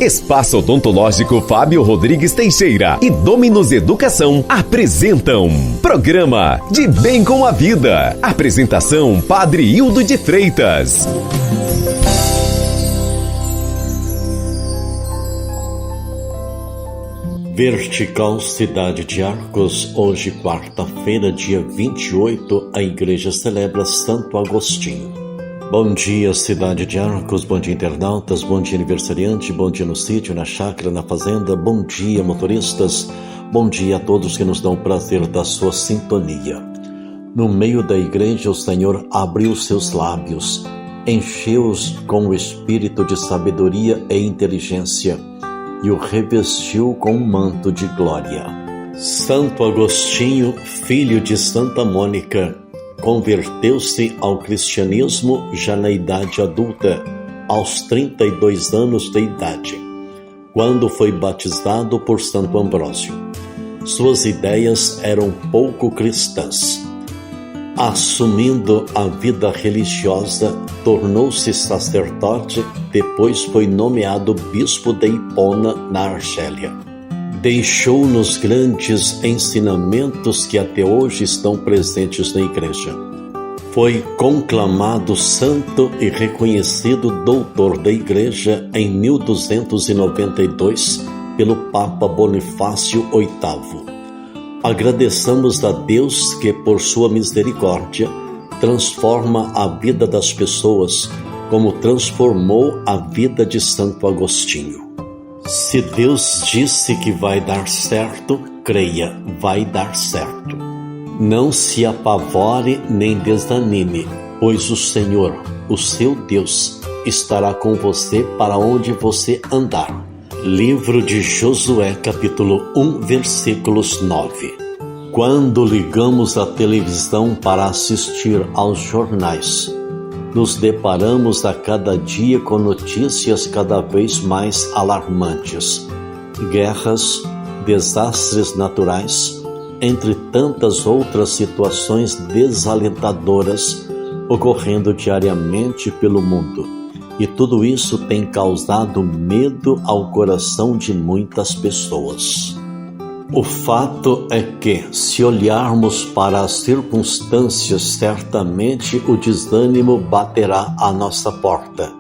Espaço Odontológico Fábio Rodrigues Teixeira e Dominus Educação apresentam Programa De Bem com a Vida. Apresentação Padre Hildo de Freitas. Vertical Cidade de Arcos, hoje quarta-feira, dia 28, a igreja celebra Santo Agostinho. Bom dia, Cidade de Arcos, bom dia, internautas, bom dia, aniversariante, bom dia no sítio, na chácara, na fazenda, bom dia, motoristas, bom dia a todos que nos dão o prazer da sua sintonia. No meio da igreja, o Senhor abriu seus lábios, encheu-os com o espírito de sabedoria e inteligência, e o revestiu com um manto de glória. Santo Agostinho, filho de Santa Mônica, converteu-se ao cristianismo já na idade adulta, aos 32 anos de idade, quando foi batizado por Santo Ambrósio. Suas ideias eram pouco cristãs. Assumindo a vida religiosa, tornou-se sacerdote, depois foi nomeado bispo de Hipona, na Argélia. Deixou-nos grandes ensinamentos que até hoje estão presentes na igreja. Foi conclamado santo e reconhecido doutor da igreja em 1292 pelo Papa Bonifácio VIII. Agradeçamos a Deus que, por sua misericórdia, transforma a vida das pessoas, como transformou a vida de Santo Agostinho. Se Deus disse que vai dar certo, creia, vai dar certo. Não se apavore nem desanime, pois o Senhor, o seu Deus, estará com você para onde você andar. Livro de Josué, capítulo 1, versículos 9. Quando ligamos a televisão para assistir aos jornais, nos deparamos a cada dia com notícias cada vez mais alarmantes. Guerras, desastres naturais, entre tantas outras situações desalentadoras ocorrendo diariamente pelo mundo. E tudo isso tem causado medo ao coração de muitas pessoas. O fato é que, se olharmos para as circunstâncias, certamente o desânimo baterá à nossa porta.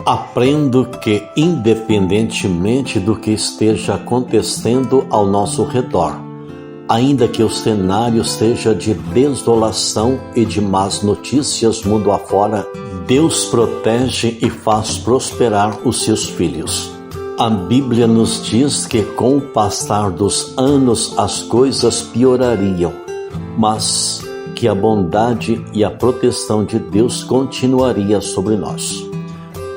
Aprendo que, independentemente do que esteja acontecendo ao nosso redor, ainda que o cenário seja de desolação e de más notícias mundo afora, Deus protege e faz prosperar os seus filhos. A Bíblia nos diz que com o passar dos anos as coisas piorariam, mas que a bondade e a proteção de Deus continuaria sobre nós.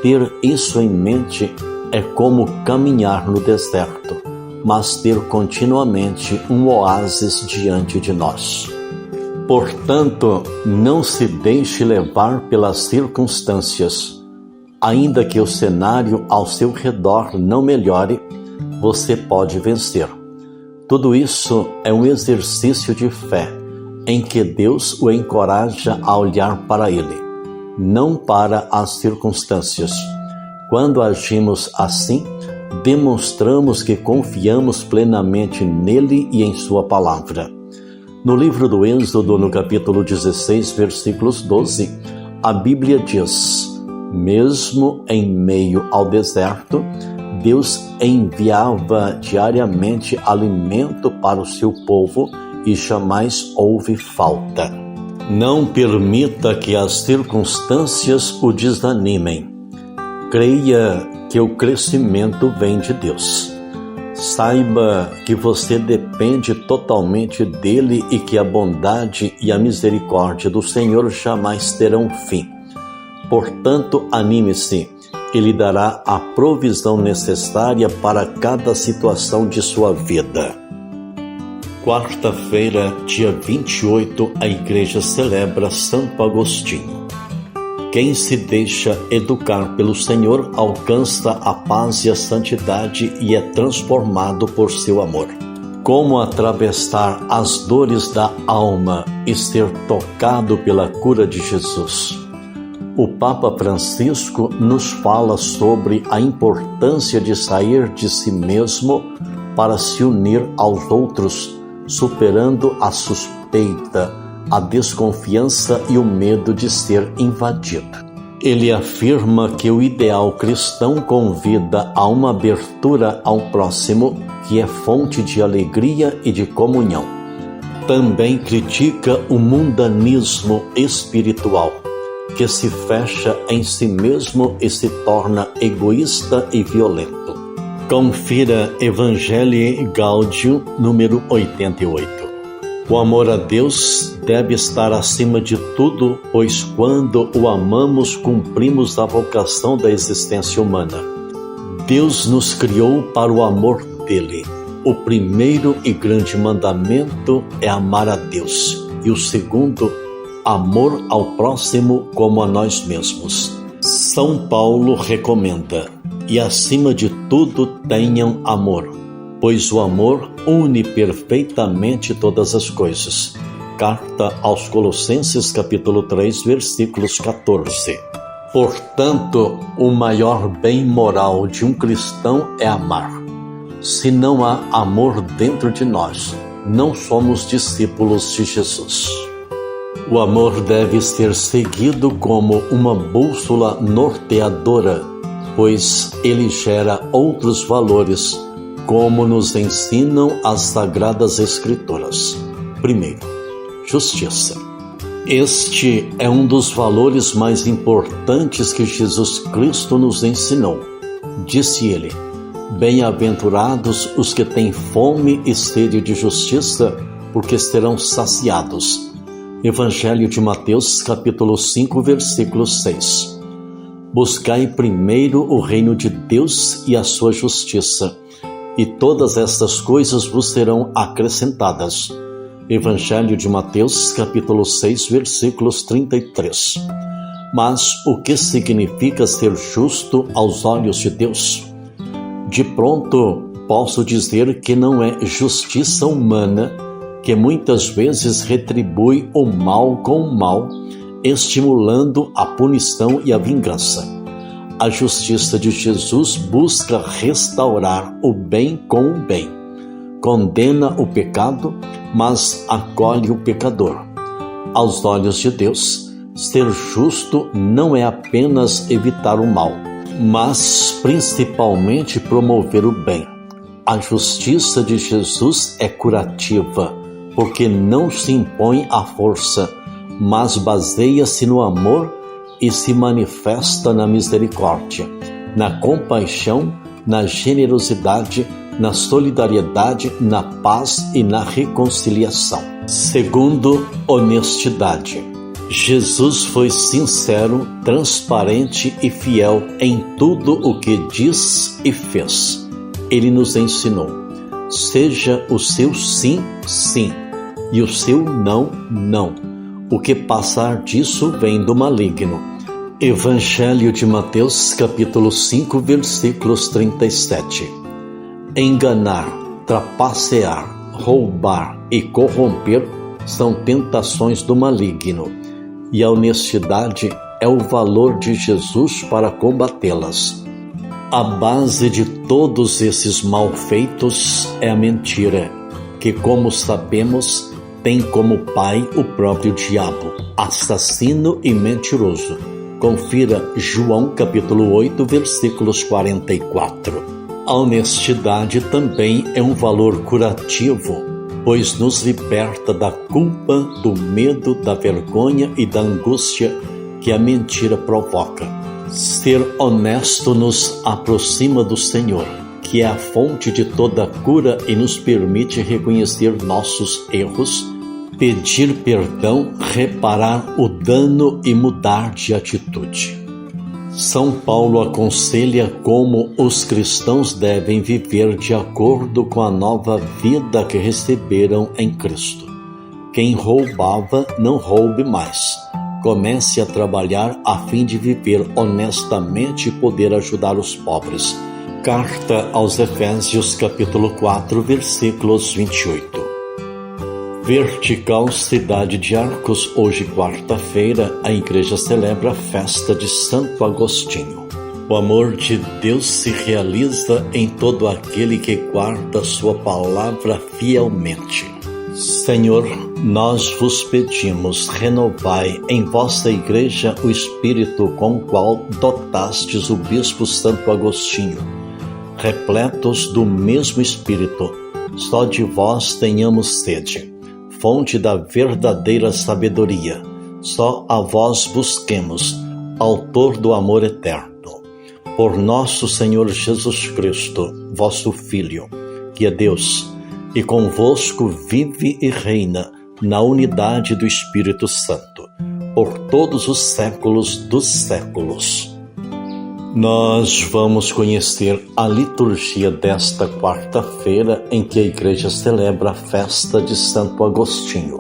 Ter isso em mente é como caminhar no deserto, mas ter continuamente um oásis diante de nós. Portanto, não se deixe levar pelas circunstâncias. Ainda que o cenário ao seu redor não melhore, você pode vencer. Tudo isso é um exercício de fé, em que Deus o encoraja a olhar para Ele, não para as circunstâncias. Quando agimos assim, demonstramos que confiamos plenamente nele e em sua palavra. No livro do Êxodo, no capítulo 16, versículos 12, a Bíblia diz: mesmo em meio ao deserto, Deus enviava diariamente alimento para o seu povo e jamais houve falta. Não permita que as circunstâncias o desanimem. Creia que o crescimento vem de Deus. Saiba que você depende totalmente dele e que a bondade e a misericórdia do Senhor jamais terão fim. Portanto, anime-se, Ele dará a provisão necessária para cada situação de sua vida. Quarta-feira, dia 28, a igreja celebra Santo Agostinho. Quem se deixa educar pelo Senhor alcança a paz e a santidade e é transformado por seu amor. Como atravessar as dores da alma e ser tocado pela cura de Jesus? o Papa Francisco nos fala sobre a importância de sair de si mesmo para se unir aos outros, superando a suspeita, a desconfiança e o medo de ser invadido. Ele afirma que o ideal cristão convida a uma abertura ao próximo, que é fonte de alegria e de comunhão. Também critica o mundanismo espiritual, que se fecha em si mesmo e se torna egoísta e violento. Confira Evangelii Gaudium, número 88. O amor a Deus deve estar acima de tudo, pois quando o amamos, cumprimos a vocação da existência humana. Deus nos criou para o amor dele. O primeiro e grande mandamento é amar a Deus, e o segundo, amor ao próximo como a nós mesmos. São Paulo recomenda: e acima de tudo tenham amor, pois o amor une perfeitamente todas as coisas. Carta aos Colossenses, capítulo 3, versículos 14. Portanto, o maior bem moral de um cristão é amar. Se não há amor dentro de nós, não somos discípulos de Jesus. O amor deve ser seguido como uma bússola norteadora, pois ele gera outros valores, como nos ensinam as Sagradas Escrituras. Primeiro, justiça. Este é um dos valores mais importantes que Jesus Cristo nos ensinou. Disse ele: bem-aventurados os que têm fome e sede de justiça, porque serão saciados. Evangelho de Mateus, capítulo 5, versículo 6. Buscai primeiro o reino de Deus e a sua justiça, e todas estas coisas vos serão acrescentadas. Evangelho de Mateus, capítulo 6, versículos 33. Mas o que significa ser justo aos olhos de Deus? De pronto, posso dizer que não é justiça humana, que muitas vezes retribui o mal com o mal, estimulando a punição e a vingança. A justiça de Jesus busca restaurar o bem com o bem. Condena o pecado, mas acolhe o pecador. Aos olhos de Deus, ser justo não é apenas evitar o mal, mas principalmente promover o bem. A justiça de Jesus é curativa, porque não se impõe à força, mas baseia-se no amor e se manifesta na misericórdia, na compaixão, na generosidade, na solidariedade, na paz e na reconciliação. Segundo, honestidade. Jesus foi sincero, transparente e fiel em tudo o que diz e fez. Ele nos ensinou: seja o seu sim, sim, e o seu não, não. O que passar disso vem do maligno. Evangelho de Mateus, capítulo 5, versículos 37. Enganar, trapacear, roubar e corromper são tentações do maligno, e a honestidade é o valor de Jesus para combatê-las. A base de todos esses malfeitos é a mentira, que, como sabemos, tem como pai o próprio diabo, assassino e mentiroso. Confira João capítulo 8, versículos 44. A honestidade também é um valor curativo, pois nos liberta da culpa, do medo, da vergonha e da angústia que a mentira provoca. Ser honesto nos aproxima do Senhor, que é a fonte de toda cura e nos permite reconhecer nossos erros, pedir perdão, reparar o dano e mudar de atitude. São Paulo aconselha como os cristãos devem viver de acordo com a nova vida que receberam em Cristo. Quem roubava, não roube mais. Comece a trabalhar a fim de viver honestamente e poder ajudar os pobres. Carta aos Efésios, capítulo 4, versículos 28. Vertical Cidade de Arcos, hoje quarta-feira, a igreja celebra a festa de Santo Agostinho. O amor de Deus se realiza em todo aquele que guarda sua palavra fielmente. Senhor, nós vos pedimos, renovai em vossa igreja o espírito com o qual dotastes o bispo Santo Agostinho. Repletos do mesmo espírito, só de vós tenhamos sede. Fonte da verdadeira sabedoria, só a vós busquemos, autor do amor eterno. Por nosso Senhor Jesus Cristo, vosso Filho, que é Deus, e convosco vive e reina na unidade do Espírito Santo, por todos os séculos dos séculos. Nós vamos conhecer a liturgia desta quarta-feira em que a igreja celebra a festa de Santo Agostinho.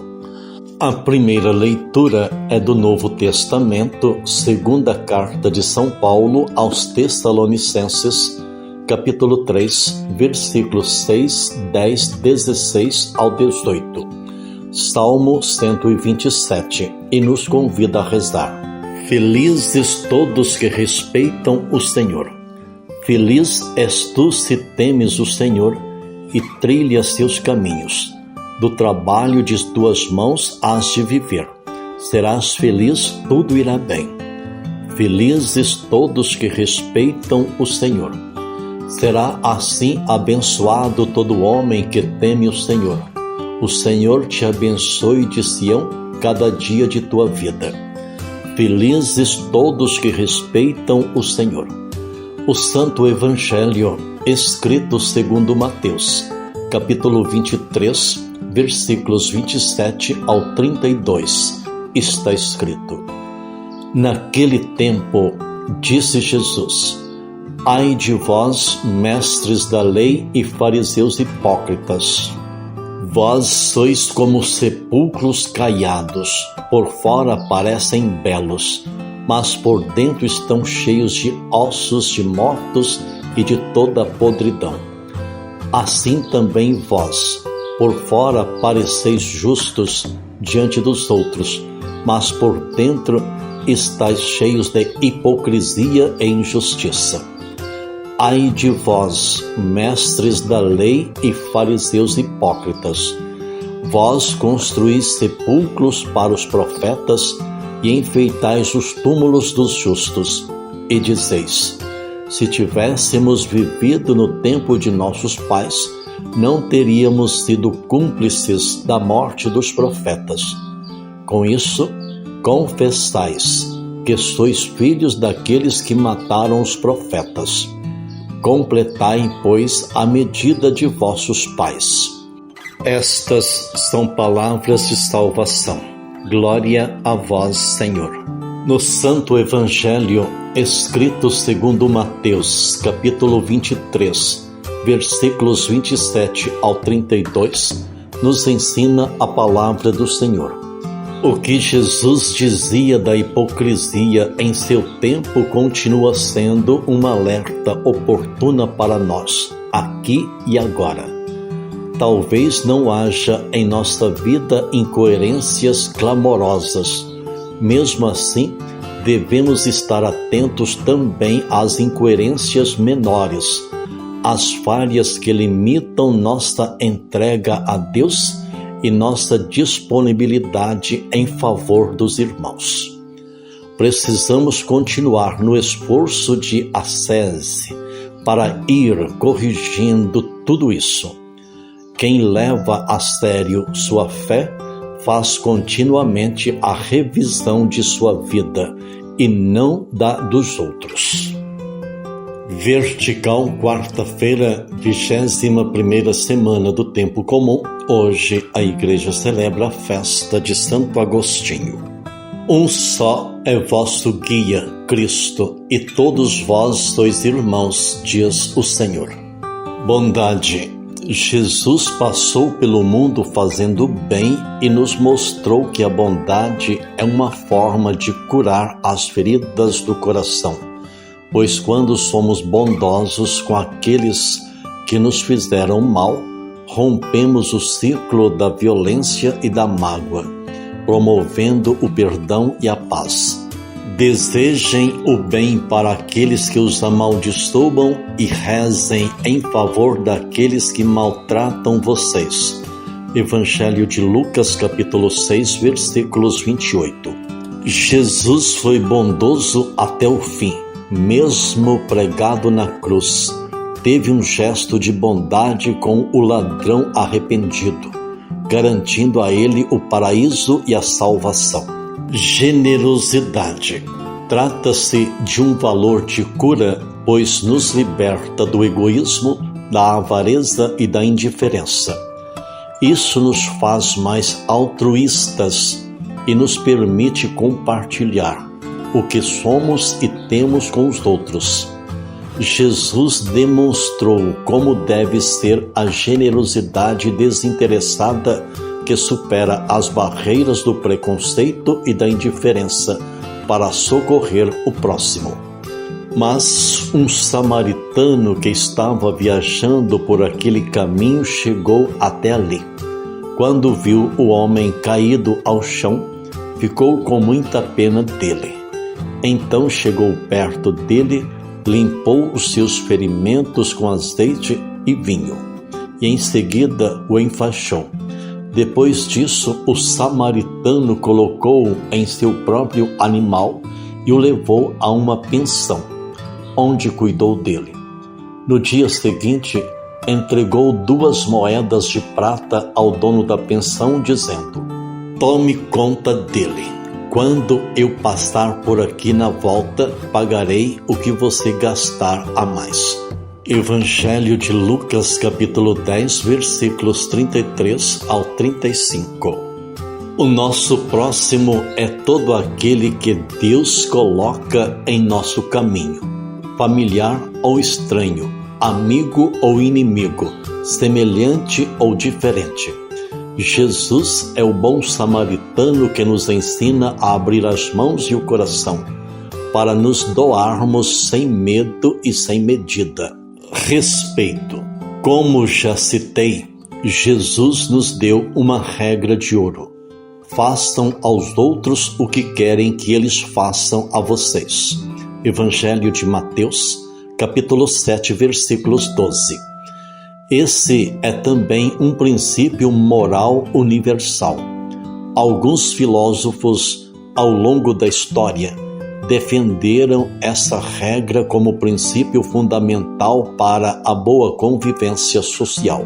A primeira leitura é do Novo Testamento, segunda carta de São Paulo aos Tessalonicenses, capítulo 3, versículos 6, 10, 16 ao 18. Salmo 127, e nos convida a rezar. Felizes todos que respeitam o Senhor. Feliz és tu se temes o Senhor e trilhas seus caminhos. Do trabalho de tuas mãos hás de viver. Serás feliz, tudo irá bem. Felizes todos que respeitam o Senhor. Será assim abençoado todo homem que teme o Senhor. O Senhor te abençoe de Sião cada dia de tua vida. Felizes todos que respeitam o Senhor. O Santo Evangelho, escrito segundo Mateus, capítulo 23, versículos 27 ao 32, está escrito: Naquele tempo, disse Jesus: Ai de vós, mestres da lei e fariseus hipócritas! Vós sois como sepulcros caiados, por fora parecem belos, mas por dentro estão cheios de ossos de mortos e de toda podridão. Assim também vós, por fora pareceis justos diante dos outros, mas por dentro estáis cheios de hipocrisia e injustiça. Ai de vós, mestres da lei e fariseus hipócritas! Vós construís sepulcros para os profetas e enfeitais os túmulos dos justos, e dizeis: se tivéssemos vivido no tempo de nossos pais, não teríamos sido cúmplices da morte dos profetas. Com isso, confessais que sois filhos daqueles que mataram os profetas. Completai, pois, a medida de vossos pais. Estas são palavras de salvação. Glória a vós, Senhor. No Santo Evangelho, escrito segundo Mateus, capítulo 23, versículos 27 ao 32, nos ensina a palavra do Senhor. O que Jesus dizia da hipocrisia em seu tempo continua sendo uma alerta oportuna para nós, aqui e agora. Talvez não haja em nossa vida incoerências clamorosas. Mesmo assim, devemos estar atentos também às incoerências menores, às falhas que limitam nossa entrega a Deus e nossa disponibilidade em favor dos irmãos. Precisamos continuar no esforço de ascese para ir corrigindo tudo isso. Quem leva a sério sua fé faz continuamente a revisão de sua vida e não da dos outros. Vertical, quarta-feira, 21ª semana do Tempo Comum. Hoje a igreja celebra a festa de Santo Agostinho. Um só é vosso guia, Cristo, e todos vós sois irmãos, diz o Senhor. Bondade. Jesus passou pelo mundo fazendo bem e nos mostrou que a bondade é uma forma de curar as feridas do coração, pois quando somos bondosos com aqueles que nos fizeram mal, rompemos o ciclo da violência e da mágoa, promovendo o perdão e a paz. Desejem o bem para aqueles que os amaldiçoam e rezem em favor daqueles que maltratam vocês. Evangelho de Lucas, capítulo 6, versículos 28. Jesus foi bondoso até o fim, mesmo pregado na cruz. Teve um gesto de bondade com o ladrão arrependido, garantindo a ele o paraíso e a salvação. Generosidade. Trata-se de um valor de cura, pois nos liberta do egoísmo, da avareza e da indiferença. Isso nos faz mais altruístas e nos permite compartilhar o que somos e temos com os outros. Jesus demonstrou como deve ser a generosidade desinteressada que supera as barreiras do preconceito e da indiferença para socorrer o próximo. Mas um samaritano que estava viajando por aquele caminho chegou até ali. Quando viu o homem caído ao chão, ficou com muita pena dele. Então chegou perto dele, limpou os seus ferimentos com azeite e vinho, e em seguida o enfaixou. Depois disso, o samaritano colocou-o em seu próprio animal e o levou a uma pensão, onde cuidou dele. No dia seguinte, entregou 2 moedas de prata ao dono da pensão, dizendo: "Tome conta dele. Quando eu passar por aqui na volta, pagarei o que você gastar a mais." Evangelho de Lucas, capítulo 10, versículos 33 ao 35. O nosso próximo é todo aquele que Deus coloca em nosso caminho, familiar ou estranho, amigo ou inimigo, semelhante ou diferente. Jesus é o bom samaritano que nos ensina a abrir as mãos e o coração, para nos doarmos sem medo e sem medida. Respeito. Como já citei, Jesus nos deu uma regra de ouro: façam aos outros o que querem que eles façam a vocês. Evangelho de Mateus, capítulo 7, versículos 12. Esse é também um princípio moral universal. Alguns filósofos, ao longo da história, defenderam essa regra como princípio fundamental para a boa convivência social.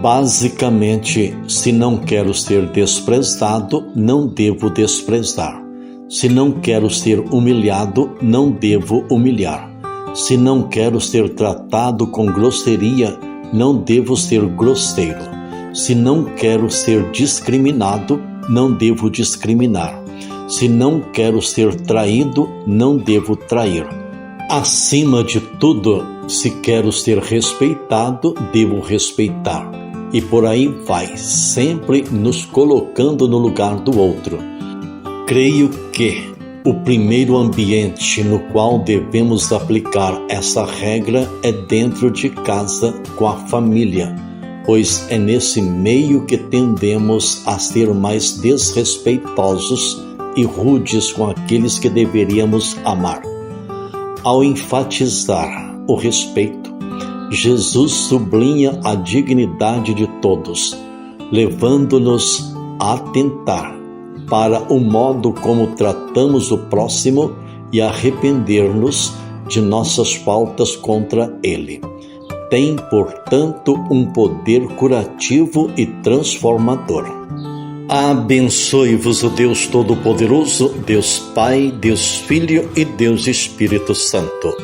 Basicamente, se não quero ser desprezado, não devo desprezar. Se não quero ser humilhado, não devo humilhar. Se não quero ser tratado com grosseria, não devo ser grosseiro. Se não quero ser discriminado, não devo discriminar. Se não quero ser traído, não devo trair. Acima de tudo, se quero ser respeitado, devo respeitar. E por aí vai, sempre nos colocando no lugar do outro. Creio que o primeiro ambiente no qual devemos aplicar essa regra é dentro de casa, com a família, pois é nesse meio que tendemos a ser mais desrespeitosos e rudes com aqueles que deveríamos amar. Ao enfatizar o respeito, Jesus sublinha a dignidade de todos, levando-nos a atentar para o modo como tratamos o próximo e arrepender-nos de nossas faltas contra ele. Tem, portanto, um poder curativo e transformador. Abençoe-vos o Deus Todo-Poderoso, Deus Pai, Deus Filho e Deus Espírito Santo.